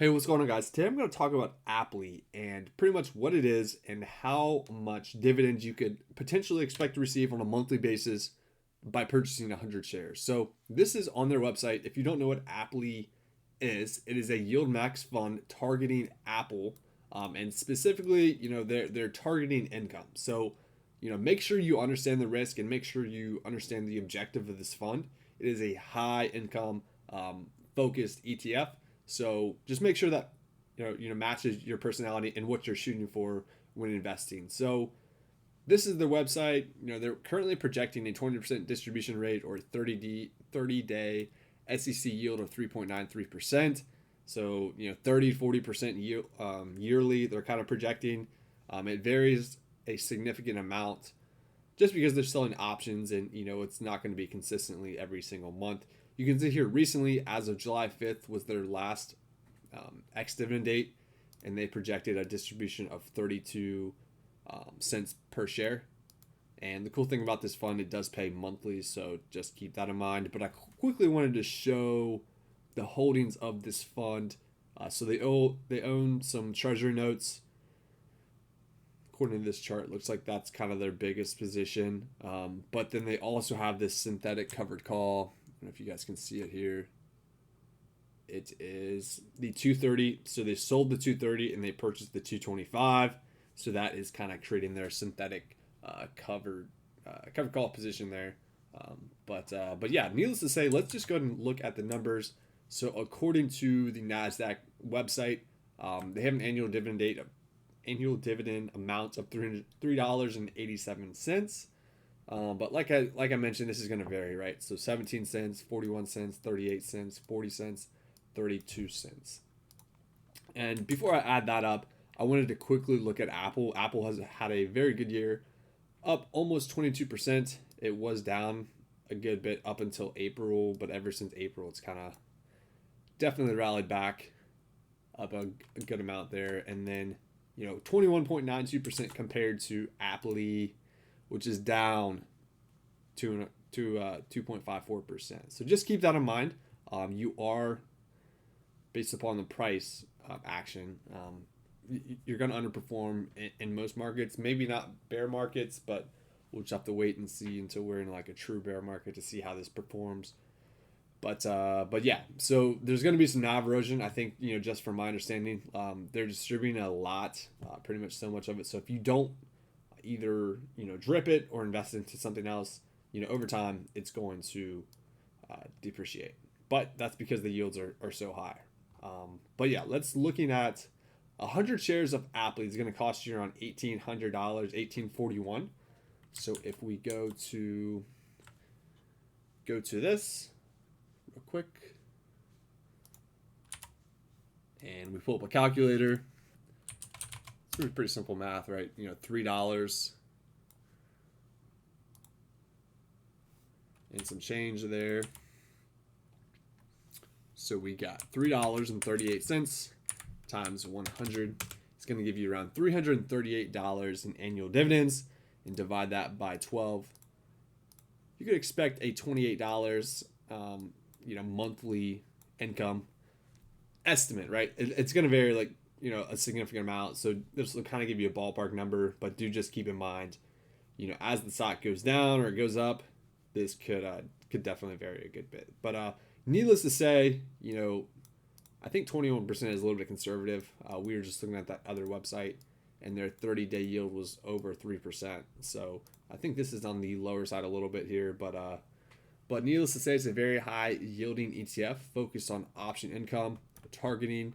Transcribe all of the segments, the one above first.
Hey, what's going on, guys? Today I'm going to talk about APLY and pretty much what it is and how much dividends you could potentially expect to receive on a monthly basis by purchasing 100 shares. So, this is on their website. If you don't know what APLY is, it is a yield max fund targeting Apple, and specifically, they're targeting income. So, make sure you understand the risk and make sure you understand the objective of this fund. It is a high income focused ETF, so just make sure that matches your personality and what you're shooting for when investing. So this is their website. They're currently projecting a 20% distribution rate or 30-day SEC yield of 3.93%. So 30-40% yield yearly. They're kind of projecting. It varies a significant amount just because they're selling options, and it's not going to be consistently every single month. You can see here recently, as of July 5th, was their last ex-dividend date, and they projected a distribution of 32 cents per share. And the cool thing about this fund, it does pay monthly, so just keep that in mind. But I quickly wanted to show the holdings of this fund. So they own some treasury notes. According to this chart, it looks like that's kind of their biggest position. But then they also have this synthetic covered call. I don't know if you guys can see it here. It is the 230. So they sold the 230 and they purchased the 225. So that is kind of creating their synthetic covered call position there. But yeah, needless to say, let's just go ahead and look at the numbers. So according to the NASDAQ website, they have an annual dividend amount of $3.87. But like I mentioned, this is going to vary, right? So 17 cents, 41 cents, 38 cents, 40 cents, 32 cents. And before I add that up, I wanted to quickly look at Apple. Apple has had a very good year, up almost 22%. It was down a good bit up until April, but ever since April, it's kind of definitely rallied back up a good amount there. And then 21.92% compared to APLY, which is down to 2.54%. So just keep that in mind. You are, based upon the price action, you're going to underperform in most markets. Maybe not bear markets, but we'll just have to wait and see until we're in like a true bear market to see how this performs. But yeah, so there's going to be some NAV erosion. I think, just from my understanding, they're distributing a lot, pretty much so much of it. So if you don't either, drip it or invest into something else, over time, it's going to depreciate. But that's because the yields are so high. But yeah, let's looking at 100 shares of APLY is going to cost you around $1,800, $1,841. So if we go to this real quick, and we pull up a calculator. It's pretty simple math, right? $3 and some change there. So we got $3.38 times 100. It's going to give you around $338 in annual dividends, and divide that by 12. You could expect a $28 monthly income estimate, right? It's going to vary like a significant amount, so this will kind of give you a ballpark number, but do just keep in mind, as the stock goes down or it goes up, this could definitely vary a good bit. But needless to say, I think 21% is a little bit conservative. We were just looking at that other website, and their 30-day yield was over 3%. So I think this is on the lower side a little bit here, but needless to say, it's a very high yielding ETF focused on option income, targeting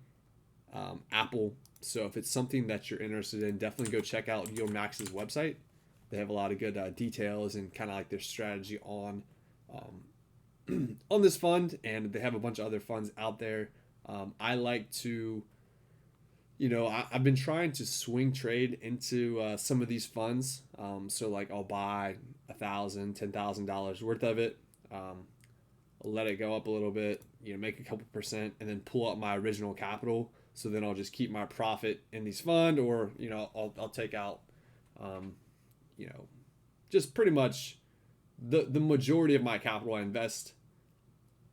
Apple. So if it's something that you're interested in, definitely go check out YieldMax's website. They have a lot of good details and kind of like their strategy on on this fund, and they have a bunch of other funds out there. I like to, I've been trying to swing trade into some of these funds. So like I'll buy $1,000, $10,000 worth of it. Let it go up a little bit, make a couple percent, and then pull out my original capital. So then I'll just keep my profit in these fund, or I'll take out, just pretty much the majority of my capital I invest,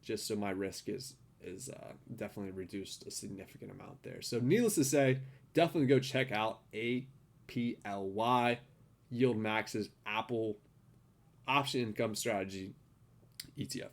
just so my risk is is definitely reduced a significant amount there. So needless to say, definitely go check out APLY, Yield Max's Apple Option Income Strategy ETF.